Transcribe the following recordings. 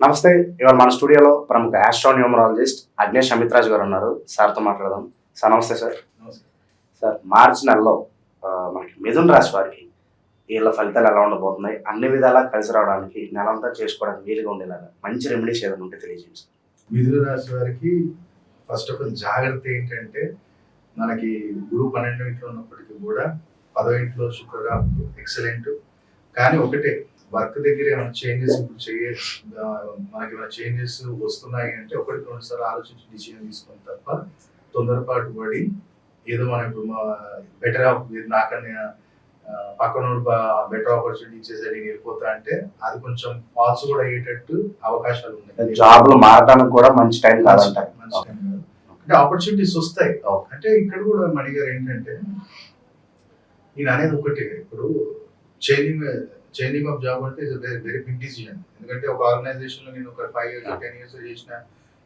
నమస్తే. ఇవాళ మన స్టూడియోలో ప్రముఖ ఆస్ట్రోన్యూమరాలజిస్ట్ అగ్నేష్ అమిత్రాజ్ గారు ఉన్నారు. సార్తో మాట్లాడదాం. సార్ నమస్తే సార్. సార్, మార్చి నెలలో మనకి మిథున రాశి వారికి వీళ్ళ ఫలితాలు ఎలా ఉండబోతున్నాయి, అన్ని విధాలా కలిసి రావడానికి నెలంతా చేసుకోవడానికి వీలుగా ఉండేలాగా మంచి రెమెడీస్ ఏదైనా ఉంటే తెలియజేయండి సార్. మిథున రాశి వారికి ఫస్ట్ ఆఫ్ ఆల్ జాగ్రత్త ఏంటంటే, మనకి గురువు 12వ ఇంట్లో ఉన్నప్పటికీ కూడా 10వ ఇంట్లో శుక్రరాహు ఎక్సలెంట్. కానీ ఒకటే, వర్క్ దగ్గర ఏమైనా చేంజెస్ మనకి ఏమైనా చేంజెస్ వస్తున్నాయి అంటే ఒకటి రెండు సార్లు ఆలోచించి డిసిజన్ తీసుకుని తప్ప తొందరపాటు పడి ఏదో మనం ఇప్పుడు బెటర్ నాకన్నా పక్కన బెటర్ ఆపర్చునిటీ ఇచ్చేసరి నేను వెళ్ళిపోతా అంటే అది కొంచెం ఫాల్స్ కూడా అయ్యేటట్టు అవకాశాలు ఉన్నాయి. జాబ్ లో మారడానికి కూడా మంచి టైం కాదంట. మంచి టైం కాదు అంటే ఆపర్చునిటీస్ వస్తాయి. అంటే ఇక్కడ కూడా మణి గారు ఏంటంటే, నేను అనేది ఒకటి, ఇప్పుడు చేంజింగ్ ఆఫ్ జాబ్ అంటే it's very very big decision. ఎందుకంటే ఒక ఆర్గనైజేషన్ లో నేను ఒక 5 years 10 years చేసిన,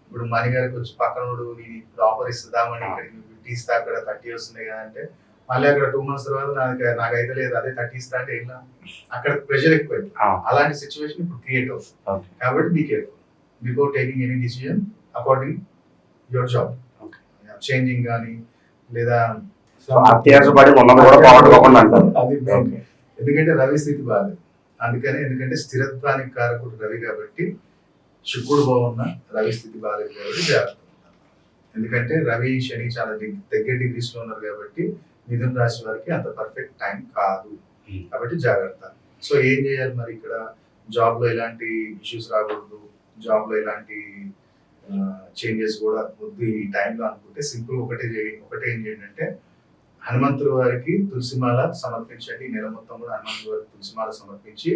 ఇప్పుడు మణి గారికి వచ్చి పక్కనోడు నేను ఇప్పుడు ఆఫర్ ఇస్తుందామని ఇక్కడికి 50 ఇస్తా, అక్కడ 30 వస్తున్నాయి కదా అంటే మళ్ళీ అక్కడ 2 months తర్వాత నాకు అయితే లేదు అదే 30 ఇస్తా అంటే ఇలా అక్కడ ప్రెషర్ ఎక్కువైంది. అలాంటి సిచ్యువేషన్ ఇప్పుడు క్రియేట్ అవుతుంది. కాబట్టి be careful before taking any decision according your job. Changing కానీ లేదా అత్యాసపడి ఉన్నది కూడా పోగొట్టుకోకుండా అంటారు. ఎందుకంటే రవి స్థితి బాగాలేదు అందుకనే, ఎందుకంటే స్థిరత్వానికి కారకుడు రవి కాబట్టి శుక్రుడు బాగున్నా రవి స్థితి బాగాలేదు కాబట్టి జాగ్రత్త. ఎందుకంటే రవి శని చాలా దగ్గర డిగ్రీస్ లో ఉన్నారు కాబట్టి మిథున రాశి వారికి అంత పర్ఫెక్ట్ టైం కాదు. కాబట్టి జాగ్రత్త. సో ఏం చేయాలి మరి, ఇక్కడ జాబ్ లో ఎలాంటి ఇష్యూస్ రాకూడదు, జాబ్ లో ఎలాంటి చేంజెస్ కూడా వద్దు ఈ టైంలో అనుకుంటే సింపుల్ ఒకటే ఏం చేయండి అంటే, హనుమంతుల వారికి తులసిమాల సమర్పించండి. నెల మొత్తం కూడా హనుమంతుల వారికి తులసిమాల సమర్పించి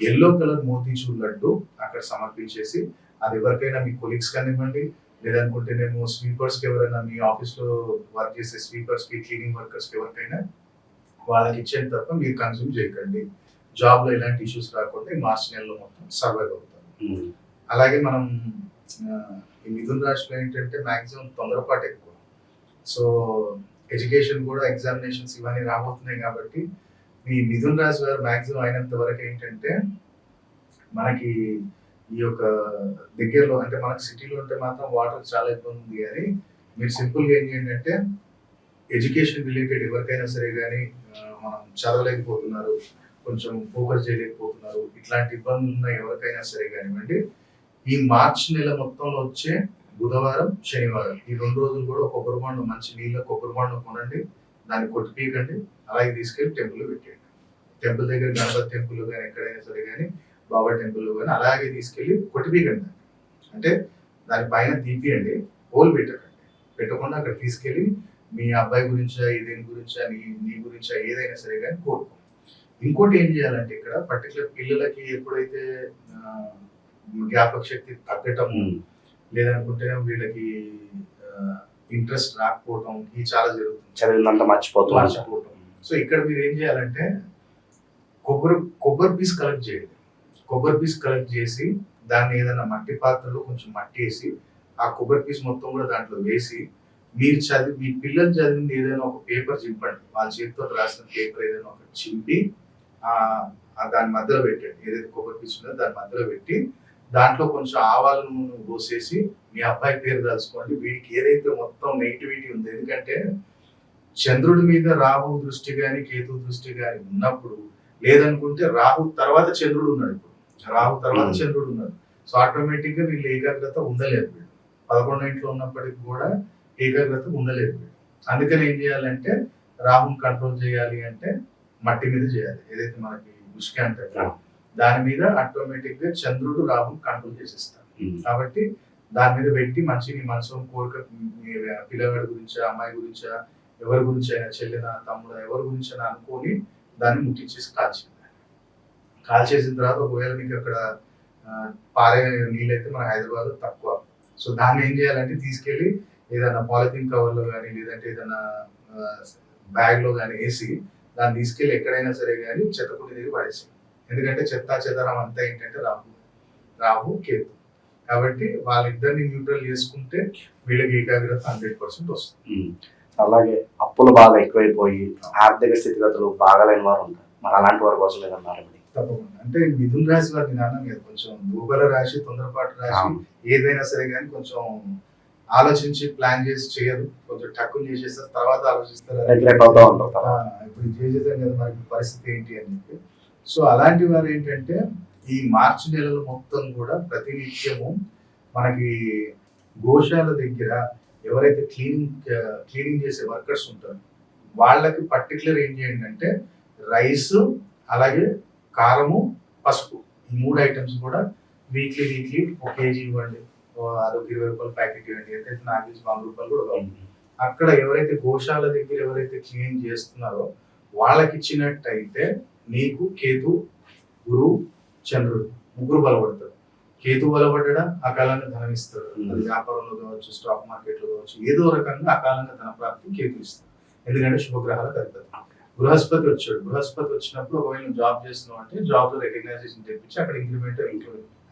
ఎల్లో కలర్ మోతీచూర్ లడ్డు అక్కడ సమర్పించేసి, అది ఎవరికైనా మీ కొలీగ్స్ కానివ్వండి, లేదనుకుంటేనేమో స్వీపర్స్ కి, ఎవరైనా మీ ఆఫీస్ లో వర్క్ చేసే స్వీపర్స్ కి, క్లీనింగ్ వర్కర్స్ కి ఎవరికైనా వాళ్ళకి ఇచ్చేది తప్ప మీరు కన్స్యూమ్ చేయకండి. జాబ్ లో ఎలాంటి ఇష్యూస్ రాకుండా ఈ మార్చి నెలలో మొత్తం సర్వైవ్ అవుతారు. అలాగే మనం ఈ మిథున రాశిలో ఏంటంటే మాక్సిమం తొందరపాటు ఎక్కువ. సో ఎడ్యుకేషన్ కూడా ఎగ్జామినేషన్స్ ఇవన్నీ రాబోతున్నాయి కాబట్టి ఈ మిథున రాశి వారు మాక్సిమం అయినంత వరకు ఏంటంటే, మనకి ఈ యొక్క దగ్గరలో అంటే మనకి సిటీలో ఉంటే మాత్రం వాటర్ చాలా ఇబ్బంది ఉంది. కానీ మీరు సింపుల్గా ఏం చేయండి అంటే, ఎడ్యుకేషన్ రిలేటెడ్ ఎవరికైనా సరే కానీ మనం చదవలేకపోతున్నారు, కొంచెం ఫోకస్ చేయలేకపోతున్నారు, ఇట్లాంటి ఇబ్బందులు ఉన్న ఎవరికైనా సరే కానివ్వండి, ఈ మార్చి నెల మొత్తంలో వచ్చే బుధవారం శనివారం ఈ 2 రోజులు కూడా కొబ్బరి బొండం, మంచి నీళ్ళ కొబ్బరి బొండం కొనండి, దాన్ని కొట్టిపీయకండి, అలాగే తీసుకెళ్లి టెంపుల్ పెట్టేయండి. టెంపుల్ దగ్గర గణపతి టెంపుల్ కానీ ఎక్కడైనా సరే కానీ బాబా టెంపుల్ కానీ అలాగే తీసుకెళ్లి కొట్టిపీయకండి. అంటే దాని పైన తీపియండి, హోల్ పెట్టకండి. పెట్టకుండా అక్కడ తీసుకెళ్లి మీ అబ్బాయి గురించా, దేని గురించా, నీ గురించా ఏదైనా సరే కానీ కోరుకో. ఇంకోటి ఏం చేయాలంటే, ఇక్కడ పర్టికులర్ పిల్లలకి ఎప్పుడైతే జ్ఞాపక శక్తి తగ్గటము, లేదనుకుంటే వీళ్ళకి ఇంట్రెస్ట్ రాకపోవటం, ఇది చాలా జరుగుతుంది. చదివినంత మర్చిపోవటం. సో ఇక్కడ మీరు ఏం చేయాలంటే, కొబ్బరి పీస్ కలెక్ట్ చేయండి. కొబ్బరి పీస్ కలెక్ట్ చేసి దాన్ని ఏదైనా మట్టి పాత్రలో కొంచెం మట్టి వేసి ఆ కొబ్బరి పీస్ మొత్తం కూడా దాంట్లో వేసి, మీ పిల్లలు చదివింది ఏదైనా ఒక పేపర్ చింపండి. వాళ్ళ చేతితో రాసిన పేపర్ ఏదైనా ఒక చింపి దాని మధ్యలో పెట్టండి. ఏదైతే కొబ్బరి పీస్ ఉందో దాని మధ్యలో పెట్టి దాంట్లో కొంచెం ఆవాల నూనె పోసేసి మీ అబ్బాయి పేరు తలుచుకోండి. వీడికి ఏదైతే మొత్తం నెగిటివిటీ ఉంది, ఎందుకంటే చంద్రుడి మీద రాహు దృష్టి కానీ కేతు దృష్టి కానీ ఉన్నప్పుడు, లేదనుకుంటే రాహు తర్వాత చంద్రుడు ఉన్నాడు, ఇప్పుడు రాహు తర్వాత చంద్రుడు ఉన్నాడు. సో ఆటోమేటిక్ గా వీళ్ళు ఏకాగ్రత ఉండలేదు. వీళ్ళు 11వ ఇంట్లో ఉన్నప్పటికీ కూడా ఏకాగ్రత ఉండలేదు వీళ్ళు. అందుకని ఏం చేయాలంటే, రాహుని కంట్రోల్ చేయాలి అంటే మట్టి మీద చేయాలి. ఏదైతే మనకి ఉష్క అంటారు దాని మీద ఆటోమేటిక్ గా చంద్రుడు రాహుని కంట్రోల్ చేసేస్తారు. కాబట్టి దాని మీద పెట్టి మంచి నీ మనసు కోరిక, పిల్లగాడి గురించా, అమ్మాయి గురించా, ఎవరి గురించి అయినా, చెల్లిన తమ్ముడు ఎవరి గురించి అయినా అనుకొని దాన్ని ముట్టించేసి కాల్చేసిన తర్వాత ఒకవేళ మీకు అక్కడ పారే నీళ్ళైతే మన హైదరాబాద్ తక్కువ. సో దాన్ని ఏం చేయాలంటే, తీసుకెళ్లి ఏదైనా పాలిథిన్ కవర్ లో కానీ, లేదంటే ఏదైనా బ్యాగ్ లో కానీ వేసి దాన్ని తీసుకెళ్లి ఎక్కడైనా సరే కానీ చెత్తకుండి దగ్గర పడేసి. ఎందుకంటే చెదారం అంతా ఏంటంటే రాహు కేతు. కాబట్టి వాళ్ళిద్దరిని న్యూట్రల్ చేసుకుంటే వీళ్ళకి ఏకాగ్రత 100% వస్తుంది. అలాగే అప్పులు బాగా ఎక్కువైపోయి ఆర్థిక స్థితిగతులు బాగాలేని వారు ఉంటారు. మరి అలాంటి వారి కోసం ఏదన్నా రెమెడీ? తప్పకుండా. అంటే మిథున రాశి వారికి నాన్న మీరు కొంచెం దూబల రాశి, తొందరపాటు రాశి, ఏదైనా సరే కానీ కొంచెం ఆలోచించి ప్లాన్ చేసి చేయరు. కొంచెం టక్కుని చేసేస్తారు, తర్వాత ఆలోచిస్తారు. రిగ్రెట్ అవుతూ ఉంటారు. ఇప్పుడు చేసేదాం కదా మరి పరిస్థితి ఏంటి అని చెప్పి. సో అలాంటి వారు ఏంటంటే ఈ మార్చి నెలలు మొత్తం కూడా ప్రతినిత్యము మనకి గోశాల దగ్గర ఎవరైతే క్లీనింగ్ చేసే వర్కర్స్ ఉంటారో వాళ్ళకి పర్టికులర్ ఏం చేయండి అంటే రైస్, అలాగే కారము, పసుపు, ఈ 3 ఐటమ్స్ కూడా వీక్లీ 1 కేజీ ఇవ్వండి. అదొక 20 రూపాయల ప్యాకెట్ ఇవ్వండి. ఎంతైతే నాకు 100 రూపాయలు కూడా కావాలి. అక్కడ ఎవరైతే గోశాల దగ్గర ఎవరైతే క్లీన్ చేస్తున్నారో వాళ్ళకి ఇచ్చినట్టయితే నీకు కేతు, గురు, చంద్రుడు ముగ్గురు బలపడతారు. కేతు బలపడడం అకాలంగా ధనం ఇస్తాడు. అది వ్యాపారంలో కావచ్చు, స్టాక్ మార్కెట్ లో కావచ్చు, ఏదో రకంగా అకాలంగా ధన ప్రాప్తి కేతు ఇస్తాడు. ఎందుకంటే శుభగ్రహాలు కలుగుతారు. బృహస్పతి వచ్చాడు. బృహస్పతి వచ్చినప్పుడు ఒకవేళ నువ్వు జాబ్ చేస్తున్నావు అంటే జాబ్ లో రికగ్నైజేషన్ తెప్పించి అక్కడ ఇంక్రిమెంట్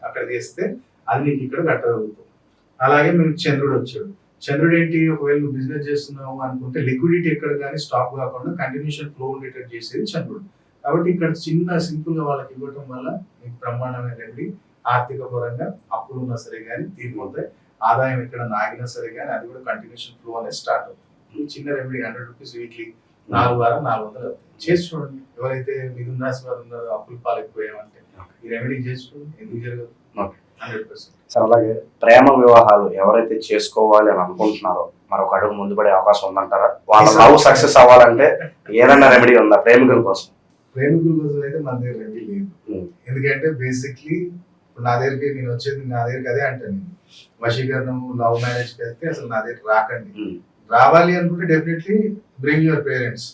అక్కడ చేస్తే అది నీకు ఇక్కడ కట్టగలుగుతావు. అలాగే మీకు చంద్రుడు వచ్చాడు. చంద్రుడు ఏంటి, ఒకవేళ నువ్వు బిజినెస్ చేస్తున్నావు అనుకుంటే లిక్విడిటీ ఎక్కడ కానీ స్టాప్ కాకుండా కంటిన్యూషన్ ఫ్లో ఉండేటట్టు చేసేది చంద్రుడు. కాబట్టి ఇక్కడ చిన్న సింపుల్ గా వాళ్ళకి ఇవ్వటం వల్ల మీకు బ్రహ్మాండమైనటువంటి ఆర్థిక పరంగా అప్పులు ఉన్నా సరే కానీ తీరిపోతాయి. ఆదాయం ఎక్కడ నాగినా సరే కానీ అది కూడా కంటిన్యూషన్ ఫ్లో అనేది స్టార్ట్ అవుతుంది. ఈ చిన్న రెమెడీ 100 రూపీస్ వీక్లీ 4 వారం 400 చేసి చూడండి. ఎవరైతే మిథున రాశి వారు ఉన్నారో అప్పులు పాలైపోయామంటే ఈ రెమెడీ చేసి చూడండి, ఎందుకు జరగదు. 100%. సార్ అలాగే ప్రేమ వివాహాలు ఎవరైతే చేసుకోవాలి అని అనుకుంటున్నారో మరొక అడుగు ముందు పడే అవకాశం ఉందంటారా? వాళ్ళ లవ్ సక్సెస్ అవ్వాలంటే ఏదైనా రెమెడీ ఉందా ప్రేమికుల కోసం? ప్రేమికుల కోసం అయితే మన దగ్గర రెమెడీ లేదు. ఎందుకంటే బేసిక్లీ ఇప్పుడు నా దగ్గరికి అదే అంటాను నేను. వశీకరణం, లవ్ మ్యారేజ్ కి వెళ్తే అసలు నా దగ్గర రాకండి. రావాలి అనుకుంటే డెఫినెట్లీ బ్రింగ్ యువర్ పేరెంట్స్,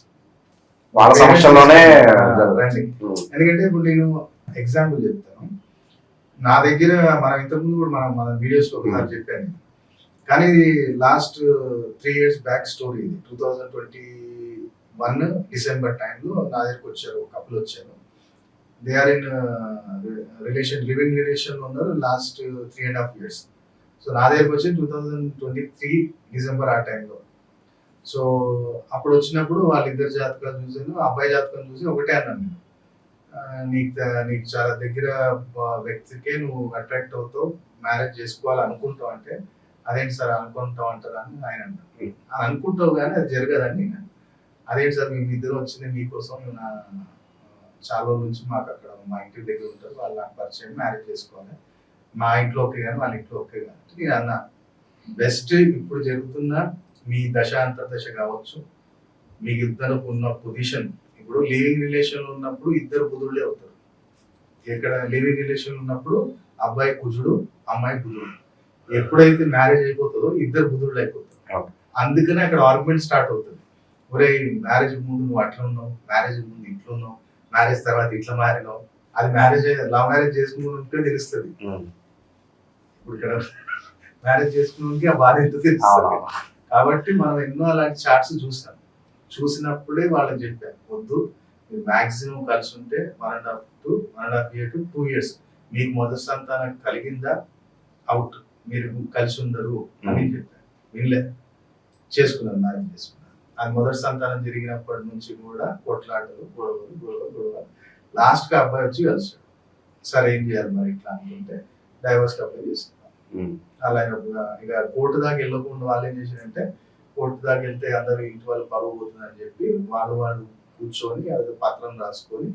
వాళ్ళ సమస్యలోనే రండి. ఎందుకంటే ఇప్పుడు నేను ఎగ్జాంపుల్ చెప్తాను. నా దగ్గర మనం ఇంతకుముందు కూడా మన వీడియోస్ లో ఒకసారి చెప్పాను. కానీ ఇది లాస్ట్ 3 years బ్యాక్ స్టోరీ. ఇది 2021 డిసెంబర్ టైంలో నా దగ్గరకు వచ్చారు, కపుల్ వచ్చారు. They are in living relation లో ఉన్నారు లాస్ట్ 3.5 years. సో నా దగ్గరకు వచ్చి 2023 డిసెంబర్ ఆ టైంలో. సో అప్పుడు వచ్చినప్పుడు వాళ్ళిద్దరు జాతకాలు చూసాను. అబ్బాయి జాతకం చూసి ఒకటే అన్నాను నేను, నీకు చాలా దగ్గర వ్యక్తికే నువ్వు అట్రాక్ట్ అవుతావు, మ్యారేజ్ చేసుకోవాలి అనుకుంటావు అంటే అదేంటి సార్ అనుకుంటావు అంటారా అని ఆయన అన్నారు. అని అనుకుంటావు కానీ అది జరగదని నేను. అదేంటి సార్ మేము ఇద్దరు వచ్చింది మీకోసం, చాలా రోజుల నుంచి మాకు అక్కడ మా ఇంటి దగ్గర ఉంటారు, వాళ్ళు నాకు పరిచయం, మ్యారేజ్ చేసుకోవాలి, మా ఇంట్లో ఓకే కానీ వాళ్ళ ఇంట్లో ఓకే కానీ నేను అన్న బెస్ట్ ఇప్పుడు జరుగుతున్న మీ దశ అంతర్దశ కావచ్చు, మీకు ఇద్దరు ఉన్న పొజిషన్. ఇప్పుడు లివింగ్ రిలేషన్ లో ఉన్నప్పుడు ఇద్దరు బుధుడులే అవుతారు. ఇక్కడ లివింగ్ రిలేషన్ ఉన్నప్పుడు అబ్బాయి కుజుడు, అమ్మాయి బుధుడు. ఎప్పుడైతే మ్యారేజ్ అయిపోతుందో ఇద్దరు బుధుడులు అయిపోతారు. అందుకనే అక్కడ ఆర్గ్యుమెంట్ స్టార్ట్ అవుతుంది. ఒరే మ్యారేజ్ ముందు నువ్వు అట్లా ఉన్నావు, మ్యారేజ్ ముందు ఇట్లా ఉన్నావు, మ్యారేజ్ తర్వాత ఇట్లా మారినావు. అది లవ్ మ్యారేజ్ చేసుకుంటే తెలుస్తుంది. ఇప్పుడు ఇక్కడ మ్యారేజ్ చేసుకున్నకి ఆ బాధ ఎంత తెలుస్తుంది. కాబట్టి మనం ఎన్నో అలాంటి చార్ట్స్ చూసినప్పుడే వాళ్ళకి చెప్పాను, వద్దు మీరు మాక్సిమం కలిసి ఉంటే 1.5 year to 2 years మీకు మొదటి సంతానం కలిగిందా అవుట్, మీరు కలిసి ఉండరు అని చెప్పాను. వినలే, చేసుకున్నాను, మ్యారేజ్ చేసుకున్నాను. అది మొదటి సంతానం జరిగినప్పటి నుంచి కూడా కొట్లాటలు, గొడవలు. లాస్ట్ గా అబ్బాయి వచ్చి కలిసాడు. సరే ఏం చేయాలి మరి ఇట్లా అనుకుంటే డైవర్స్ అప్లై చేసుకున్నాం. అలా ఇక కోర్టు దాకా వెళ్ళకుండా వాళ్ళు ఏం చేశారంటే, కోర్టు దాకా వెళ్తే అందరూ ఇంటి వాళ్ళు పరువు పోతుందని చెప్పి వాళ్ళు కూర్చొని అది పత్రం రాసుకొని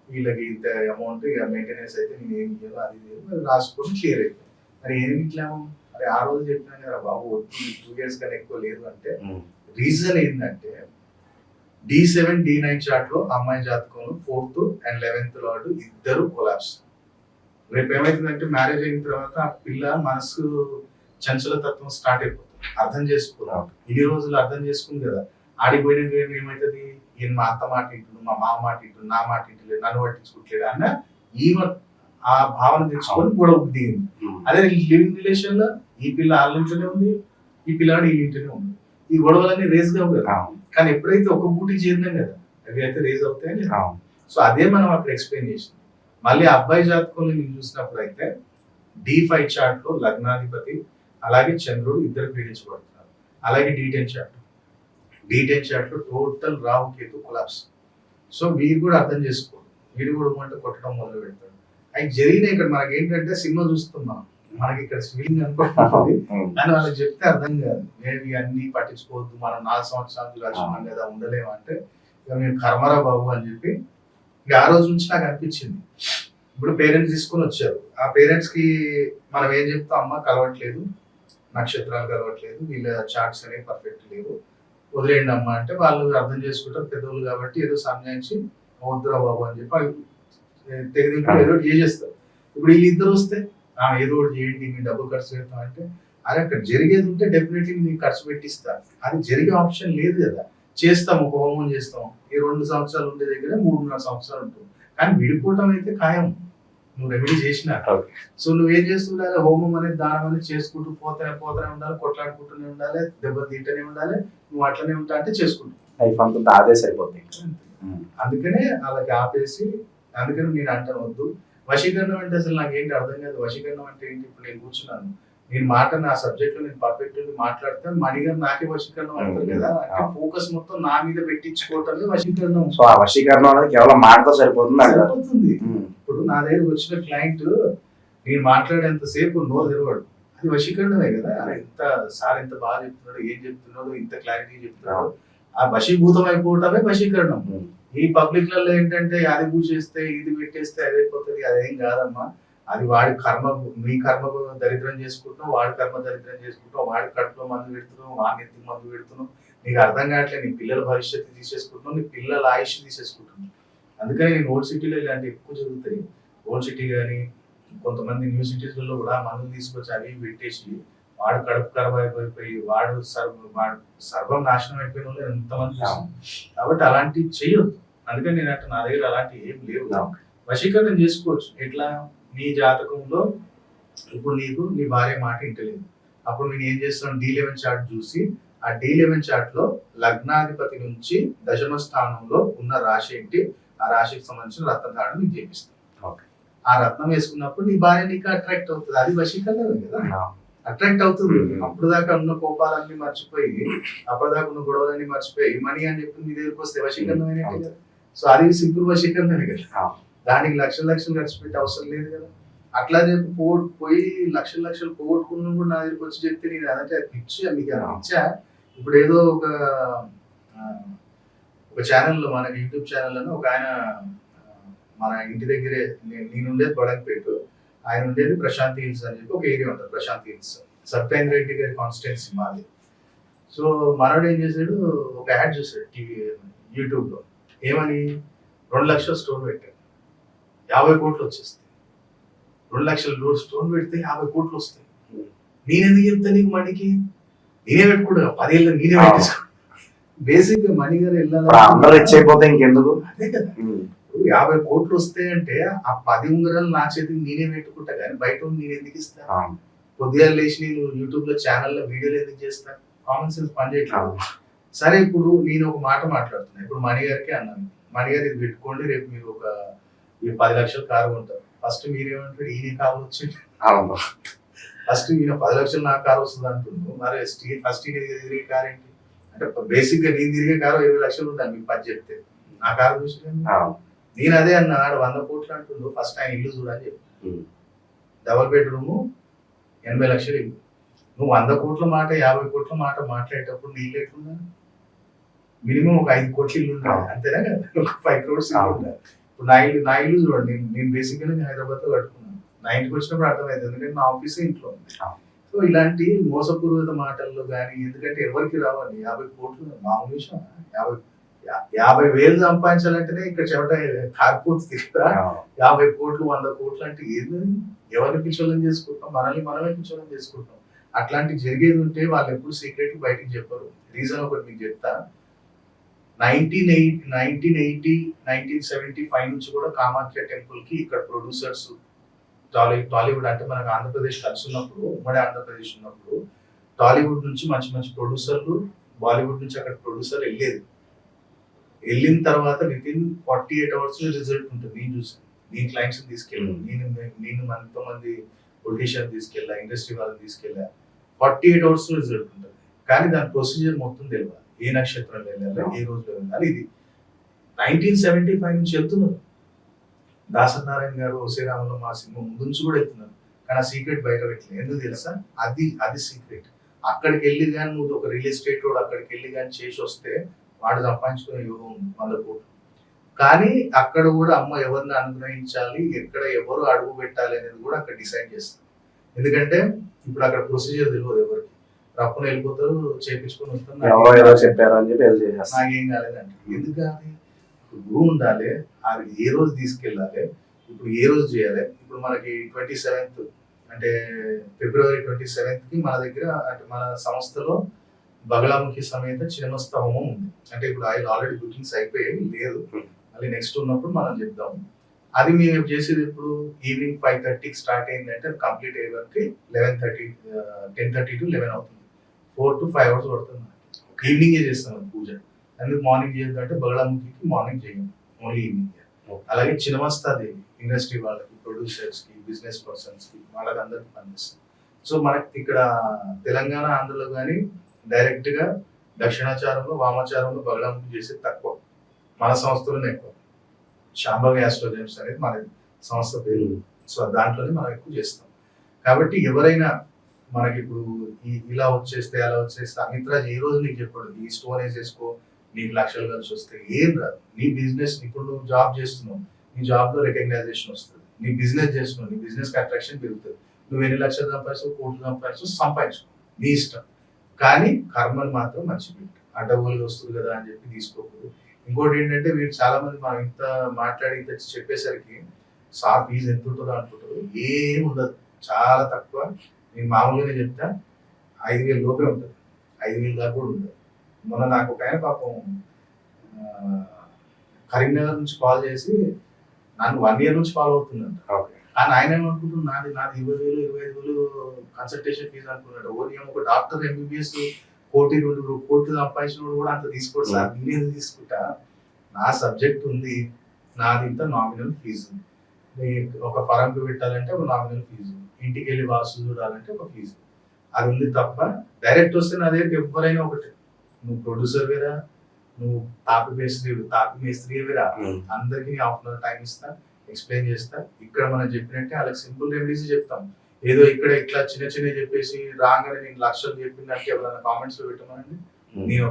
వీళ్ళకి ఇంత అమౌంట్ ఇక మెయింటెనెన్స్ అయితే నేను ఏం చేయాలో అది రాసుకొని క్లియర్ అయిపోయింది. మరి ఏమి ఇట్లాము, మరి ఆ రోజు చెప్పినా కదా బాబు 2 years కన్నా ఎక్కువ లేదు అంటే రీజన్ ఏంటంటే D7 D9 చార్ట్ లో అమ్మాయి జాతకంలో 4th and 11th లార్డ్ ఇద్దరు కొలాప్స్. రేపు ఏమైతుందంటే మ్యారేజ్ అయిన తర్వాత ఆ పిల్ల మనసు చంచల తత్వం స్టార్ట్ అయిపోతుంది. అర్థం చేసుకోవాలి, ఇన్ని రోజులు అర్థం చేసుకుంది కదా, ఆడిపోయిన ఏమైతుంది, ఈయన మా అత్త మాట ఇంటుడు, మా మామ మాట ఇంటుడు, నా మాట ఇంటలేదు, నన్ను పట్టించుకోవట్లేదు అన్న ఈమె ఆ భావన తెచ్చుకొని గొడవ దిగింది. అదే లివింగ్ రిలేషన్ లో ఈ పిల్ల వాళ్ళ ఇంట్లోనే ఉంది, ఈ పిల్లాడు ఈ ఇంట్లోనే ఉంది. ఈ గొడవలన్నీ రేజ్ కావు కదా. కానీ ఎప్పుడైతే ఒక బూటి చేరినాం కదా అవి అయితే రేజ్ అవుతాయని. సో అదే మనం అక్కడ ఎక్స్ప్లెయిన్ చేసింది. మళ్ళీ అబ్బాయి జాతకంలో నేను చూసినప్పుడు అయితే D5 చార్ట్ లో లగ్నాధిపతి అలాగే చంద్రుడు ఇద్దరు పీడించబడుతున్నారు. అలాగే D10 చార్ట్ లో total Rahu Ketu collapse. So మీరు కూడా అర్థం చేసుకోండి, వీడు కూడా అంటే కొట్టడం మొదలు పెడతాడు. అవి జరిగిన ఇక్కడ మనకి ఏంటంటే సినిమా చూస్తున్నాం, మనకి ఇక్కడ ఫీలింగ్ అనుకుంటుంది అని వాళ్ళకి చెప్తే అర్థం కాదు. మేము అన్ని పట్టించుకోవద్దు, మనం 4 సంవత్సరాలు కలిసి కదా ఉండలేము అంటే ఇక మేము కర్మరా బాబు అని చెప్పి ఇక ఆ రోజు నుంచి నాకు అనిపించింది. ఇప్పుడు పేరెంట్స్ తీసుకొని వచ్చారు, ఆ పేరెంట్స్ కి మనం ఏం చెప్తాం, అమ్మ కలవట్లేదు, నక్షత్రాలు కలవట్లేదు, వీళ్ళ చార్ట్స్ అనేవి పర్ఫెక్ట్ లేవు, వదిలేయండి అమ్మ అంటే వాళ్ళు అర్థం చేసుకుంటారు పెద్దోళ్ళు కాబట్టి ఏదో సంజాయించి వద్దురా బాబు అని చెప్పి తెగదింపులు ఏదో ఒకటి చేసేస్తారు. ఇప్పుడు వీళ్ళిద్దరు వస్తే ఏదో ఒకటి చేయండి, మీ డబ్బులు ఖర్చు పెడతాం అంటే అది అక్కడ జరిగేది ఉంటే డెఫినెట్లీ మీకు ఖర్చు పెట్టిస్తా, అది జరిగే ఆప్షన్ లేదు కదా. చేస్తాం, ఒక హోమం చేస్తాం, ఈ 2 సంవత్సరాలు ఉండే దగ్గర 3.5 సంవత్సరాలు ఉంటుంది, కానీ విడిపోవటం అయితే ఖాయం. నువ్వు రెమెడీ చేసినా సో నువ్వేం చేస్తుండాలి, హోమం అనేది దానం అనేది చేసుకుంటూ పోతూనే ఉండాలి, కొట్లాడుకుంటూనే ఉండాలి, దెబ్బ తింటూనే ఉండాలి, నువ్వు అట్లనే ఉంటా అంటే చేసుకుంటావు, అదే సరిపోతుంది. అందుకనే వాళ్ళకి ఆపేసి, అందుకని నేను అంటాను వద్దు. వశీకరణం అంటే అసలు నాకేంటి అర్థం కాదు. వశీకరణం అంటే ఏంటి? ఇప్పుడు నేను కూర్చున్నాను, నేను మాట్లాడిన ఆ సబ్జెక్ట్ లో నేను పర్ఫెక్ట్ మాట్లాడితే మణిగారు నాకే వశీకరణం అంటారు కదా. అంటే ఫోకస్ మొత్తం నా మీద పెట్టించుకోవటం వశీకరణం. సో ఆ వశీకరణం అనేది కేవలం మాటతో సరిపోతుంది. ఇప్పుడు నా దగ్గర వచ్చిన క్లయింట్ నేను మాట్లాడేంత సేపు నోరు తెరవాడు, అది వశీకరణమే కదా. ఎంత సార్ ఎంత బాగా చెప్తున్నాడు, ఏం చెప్తున్నాడు, ఇంత క్లారిటీ చెప్తున్నాడు, ఆ వశీభూతం అయిపోవటమే వశీకరణం. ఈ పబ్లిక్ లలో ఏంటంటే అది పూజేస్తే ఇది పెట్టేస్తే అదైపోతుంది, అదేం కాదమ్మా. అది వాడి కర్మ, మీ కర్మ దరిద్రం చేసుకుంటున్నావు, వాడి కర్మ దరిద్రం చేసుకుంటున్నావు, వాడి కడుపులో మందు పెడుతున్నావు, వాడి ఎత్తుకు మందు పెడుతున్నావు, నీకు అర్థం కావట్లేదు, నీ పిల్లల భవిష్యత్తు తీసేసుకుంటున్నావు, నీ పిల్లల ఆయుష్ తీసేసుకుంటున్నావు. అందుకని నేను ఓల్డ్ సిటీలో ఇలాంటి ఎక్కువ జరుగుతాయి. ఓల్డ్ సిటీ కానీ కొంతమంది న్యూ సిటీస్లలో కూడా మందులు తీసుకొచ్చి అవి పెట్టేసి వాడు కడుపు ఖరాబ్ అయిపోయి వాడు సర్వం నాశనం అయిపోయిన వాళ్ళు ఎంతమంది. కాబట్టి అలాంటివి చెయ్యొద్దు. అందుకని నేను అంటే నా దగ్గర అలాంటివి ఏం లేవు. వశీకరణం చేసుకోవచ్చు. ఎట్లా? నీ జాతకంలో ఇప్పుడు నీకు నీ భార్య మాట ఇంటలేదు, అప్పుడు నేను ఏం చేస్తాను, D11 చార్ట్ చూసి ఆ D11 చార్ట్ లో లగ్నాధిపతి నుంచి దశమ స్థానంలో ఉన్న రాశి ఏంటి, ఆ రాశికి సంబంధించిన రత్నధారణ నీకు చేపిస్తాను. ఆ రత్నం వేసుకున్నప్పుడు నీ భార్య నీకు అట్రాక్ట్ అవుతుంది, అది వశీకరణమే కదా. అట్రాక్ట్ అవుతుంది. అప్పుడు దాకా ఉన్న కోపాలన్నీ మర్చిపోయి, అప్పటిదాకా ఉన్న గొడవలన్నీ మర్చిపోయి మనీ అని చెప్పి నీ దగ్గరికి వస్తే వశీకరణమైన కదా. సో అది సింపుల్ వశీకరణమే కదా. దానికి లక్షలు ఖర్చు పెట్టే అవసరం లేదు కదా. అట్లా చెప్పి పోయి లక్షలు పోగొట్టుకున్నా కూడా నా దగ్గరికి వచ్చి చెప్తే నేను అదంటే పిచ్చా, మీకు పిచ్చా. ఇప్పుడు ఏదో ఒక ఛానల్లో, మనకి యూట్యూబ్ ఛానల్లోనే ఒక ఆయన మన ఇంటి దగ్గరే, నేను ఉండేది బడంపేట, ఆయన ఉండేది ప్రశాంతి హిల్స్ అని చెప్పి ఒక ఏరియా ఉంటుంది, ప్రశాంతి హిల్స్, సత్యన్ రెడ్డి గారి కాన్స్టిట్యున్సీ మాది. సో మనోడు ఏం చేశాడు, ఒక యాడ్ చూసాడు టీవీ యూట్యూబ్ లో, ఏమని 2 లక్షల స్టోన్ పెట్టాడు, 50 కోట్లు వచ్చేస్తాయి. 2 లక్షల స్టోన్ పెడితే 50 కోట్లు వస్తాయి. నేనెందుకు చెప్తా నీకు మణికి, నేనే పెట్టుకుంటా 10 ఏళ్ళు నేనే పెట్టేసుకో. బేసిక్ గా మణి గారు వెళ్ళాలి, ఇంకెందుకు, అదే కదా. 50 కోట్లు వస్తాయంటే ఆ 10 ఉంగరాలు నా చేతికి నేనే పెట్టుకుంటా, కానీ బయట నేను ఎందుకు ఇస్తా? పొద్దుగా లేచి నేను యూట్యూబ్ లో ఛానల్లో వీడియోలు ఎందుకు చేస్తా? కామన్ సెన్స్ పనిచేయట్లేదు. సరే, ఇప్పుడు నేను ఒక మాట మాట్లాడుతున్నా, ఇప్పుడు మణి గారికి అన్నాను, మణి గారు ఇది పెట్టుకోండి, రేపు మీరు ఒక 10 లక్షల కారు కొంటారు. ఫస్ట్ మీరేమంటారు, ఈయన కారు వచ్చింది, ఫస్ట్ ఈయన 10 లక్షలు నా కారు వస్తుంది అంటున్నాను. మరి ఫస్ట్ ఈయన తిరిగే కారు ఏంటి అంటే, బేసిక్ గా నేను తిరిగే కారు 20 లక్షలు ఉంటాను, మీకు 10 చెప్తే నా కారు చూసి నేను అదే అన్నా, 100 కోట్లు అంటుండు, ఫస్ట్ ఆయన ఇల్లు చూడని చెప్పి, డబల్ బెడ్రూమ్ 80 లక్షలు ఇల్లు. నువ్వు 100 కోట్ల మాట 50 కోట్ల మాట మాట్లాడేటప్పుడు నీ ఇల్లు ఎట్లున్నా? మినిమం ఒక 5 కోట్ల ఇల్లు ఉండాలి, అంతేనా కదా, ఒక 5 crores ఇల్లు ఉండాలి. ఇప్పుడు నా ఇల్లు చూడండి, నేను బేసిక్ గా హైదరాబాద్ లో కట్టుకున్నాను, నా ఇంటికి వచ్చినప్పుడు అర్థమైంది, ఎందుకంటే నా ఆఫీసే ఇంట్లో ఉంది. సో ఇలాంటి మోసపూరిత మాటల్లో కానీ, ఎందుకంటే ఎవరికి రావాలి 50 కోట్లు మామూలు విషయం. 50,000 సంపాదించాలంటేనే ఇక్కడ చెమట కాకపోతుంది కదా. 50 కోట్లు 100 కోట్లు అంటే ఏది? ఎవరిని పిచ్చోళ్ళని చేసుకుంటాం, మనల్ని మనమే పిచ్చోళ్ళని చేసుకుంటాం. అట్లాంటి జరిగేది ఉంటే వాళ్ళు ఎప్పుడు సీక్రెట్ బయటికి చెప్పరు. రీజన్ ఒకటి మీకు చెప్తా, 1980, 1975 నుంచి కూడా కామాఖ్య టెంపుల్ కి ఇక్కడ ప్రొడ్యూసర్స్, టాలీవుడ్ అంటే మనకు ఆంధ్రప్రదేశ్ కలిసి ఉన్నప్పుడు, ఉమ్మడి ఆంధ్రప్రదేశ్ ఉన్నప్పుడు టాలీవుడ్ నుంచి మంచి ప్రొడ్యూసర్లు, బాలీవుడ్ నుంచి అక్కడ ప్రొడ్యూసర్ వెళ్ళిన తర్వాత వితిన్ 48 hours రిజల్ట్ ఉంటుంది. నేను చూసాను, నేను క్లయింట్స్ తీసుకెళ్ళాను, నేను ఎంతో మంది పొలిటీషియన్ తీసుకెళ్ళా, ఇండస్ట్రీ వాళ్ళని తీసుకెళ్ళా, 48 hours రిజల్ట్ ఉంటుంది. కానీ దాని ప్రొసీజర్ మొత్తం తెలియాలి, ఏ నక్షత్రం వెళ్ళాలి, ఏ రోజులో వెళ్ళాలి. ఇది 1975 నుంచి వెళ్తున్నారు. దాసనారాయణ గారు శ్రీరాములో మా సినిమా ముందు నుంచి కూడా ఎత్తున్నారు, కానీ ఆ సీక్రెట్ బయట పెట్టలేదు. ఎందుకు తెలుసా? అది సీక్రెట్. అక్కడికి వెళ్ళి కానీ నువ్వు ఒక రియల్ ఎస్టేట్ రోడ్ అక్కడికి వెళ్ళి కానీ చేసి వస్తే వాడు సంపాదించుకునే యోగం ఉంది 100 కోట్లు. కానీ అక్కడ కూడా అమ్మ ఎవరిని అనుగ్రహించాలి, ఎక్కడ ఎవరు అడుగు పెట్టాలి అనేది కూడా అక్కడ డిసైడ్ చేస్తారు. ఎందుకంటే ఇప్పుడు అక్కడ ప్రొసీజర్ తెలియదు ఎవరికి, రప్పున వెళ్ళిపోతారు, చేపించుకొని వస్తారు, ఎవరో ఏదో చెప్పారు అని చెప్పి వెళ్ళి చేస్తారు. నాకేం కాలేదంటే ఎందుకు కాదు, ఇప్పుడు గురువు ఉండాలి, అది ఏ రోజు తీసుకెళ్ళాలి, ఇప్పుడు ఏ రోజు చేయాలి. ఇప్పుడు మనకి 27th అంటే ఫిబ్రవరి 27th మన దగ్గర అంటే మన సంస్థలో బగలాముఖి సమేత చిన్నమస్త హోమం ఉంది. అంటే ఇప్పుడు ఆల్రెడీ బుకింగ్స్ అయిపోయాయి, లేదు మళ్ళీ నెక్స్ట్ ఉన్నప్పుడు మనం చెప్దాము. అది మేము చేసేది ఇప్పుడు ఈవినింగ్ 5:30కి స్టార్ట్ అయిందంటే కంప్లీట్ అయ్యే వరకు 11:30 10:30 to 11 అవుతుంది. 4 to 5 hours పడుతుంది. ఈవినింగే చేస్తాం అది పూజ. అందుకు మార్నింగ్ చేయాలంటే బగలాముఖికి మార్నింగ్ చేయం, ఓన్లీ ఈవినింగ్. అలాగే చిన్నమస్తాదేవి ఇండస్ట్రీ వాళ్ళకి, ప్రొడ్యూసర్స్ కి, బిజినెస్ పర్సన్స్ కి, వాళ్ళకి అందరికి పనిచేస్తుంది. సో మనకి ఇక్కడ తెలంగాణ ఆంధ్రలో కానీ డైరెక్ట్ గా దక్షిణాచారంలో వామాచారంలో బగలాముఖి చేసేది తక్కువ, మన సంస్థలోనే ఎక్కువ. శాంభవి ఆస్ట్రోజెమ్స్ అనేది మన సంస్థ పేరు. సో దాంట్లోనే మనం ఎక్కువ చేస్తాం. కాబట్టి ఎవరైనా మనకి ఇప్పుడు ఇలా వచ్చేస్తే అలా వచ్చేస్తే అమిత్రాజ్ ఏ రోజు నీకు చెప్పాడు ఈ స్టోన్ వేసేసుకో నీకు లక్షలు కలిసి వస్తే ఏం రాదు. నీ బిజినెస్ ఇప్పుడు నువ్వు జాబ్ చేస్తున్నావు, నీ జాబ్ లో రికగ్నైజేషన్ వస్తుంది. నీ బిజినెస్ చేస్తున్నావు, నీ బిజినెస్ కి అట్రాక్షన్ పెరుగుతుంది. నువ్వు ఎన్ని లక్షలు సంపాదించు, కోట్లు సంపాదించు నీ ఇష్టం. కానీ కర్మలు మాత్రం మర్చిపెట్టు. అడ్డగోలుగా వస్తుంది కదా అని చెప్పి తీసుకోకూడదు. ఇంకోటి ఏంటంటే వీళ్ళు చాలా మంది మనం ఇంత మాట్లాడి ఇంత చెప్పేసరికి సార్ ఫీజు ఎంత ఉంటుందో అనుకుంటారు. ఏం ఉండదు, చాలా తక్కువ. నేను మామూలుగానే చెప్తా, 5,000 లోపే ఉంటుంది, 5,000 దాకా కూడా ఉండదు. మొన్న నాకు ఒక ఆయన పాపం కరీంనగర్ నుంచి కాల్ చేసి నన్ను 1 year నుంచి ఫాలో అవుతుందంట. కానీ ఆయన ఏమనుకుంటున్నాడు, నాది 20,000 25,000 కన్సల్టేషన్ ఫీజు అనుకున్నాడు. ఒక డాక్టర్ MBBS 1,2 కోట్లు సంపాదించినోడు కూడా అంత తీసుకోడు సార్. నేను తీసుకుంటా, నా సబ్జెక్ట్ ఉంది, నాది ఇంత నామినల్ ఫీజు. ఒక ఫరంకి పెట్టాలంటే ఒక నామినల్ ఫీజు, ఇంటికి వెళ్ళి వాసు చూడాలంటే ఒక ఫీజు, అది ఉంది తప్ప డైరెక్ట్ వస్తే నా దగ్గరికి ఎవరైనా ఒకటి. నువ్వు ప్రొడ్యూసర్ వేరా, నువ్వు తాపి మేస్త్రి వేరా, అందరికి ½ టైం ఇస్తా, ఎక్స్ప్లెయిన్ చేస్తా. ఇక్కడ మనం చెప్పినట్టే వాళ్ళకి సింపుల్ రెమెడీస్ చెప్తాం. ఏదో ఇక్కడ ఇట్లా చిన్న చిన్న చెప్పేసి రాగానే నేను లక్షలు చెప్పిందంటే ఎవరైనా కామెంట్స్ లో పెట్టమనండి. నేను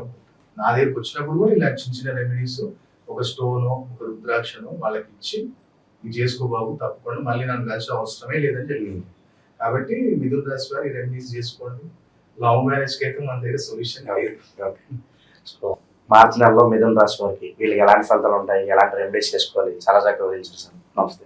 నా దగ్గరికి వచ్చినప్పుడు కూడా ఇలా చిన్న చిన్న రెమెడీస్, ఒక స్టోను, ఒక రుద్రాక్షను వాళ్ళకి ఇచ్చి ఇది చేసుకో బాబు, తప్పకుండా మళ్ళీ నన్ను కలిసి అవసరమే లేదని చెప్పింది. కాబట్టి మిథున రాశి వారు ఈ రెమెడీస్ చేసుకోండి. లవ్ మ్యారేజ్ కి అయితే మన దగ్గర సొల్యూషన్ లేదు. సో మార్చి నెలలో మిథున రాశి వారికి వీళ్ళకి ఎలాంటి ఫలితాలు ఉంటాయి, ఎలాంటి రెమెడీస్ చేసుకోవాలి, చాలా చక్కగా వివరించారు సార్. నమస్తే.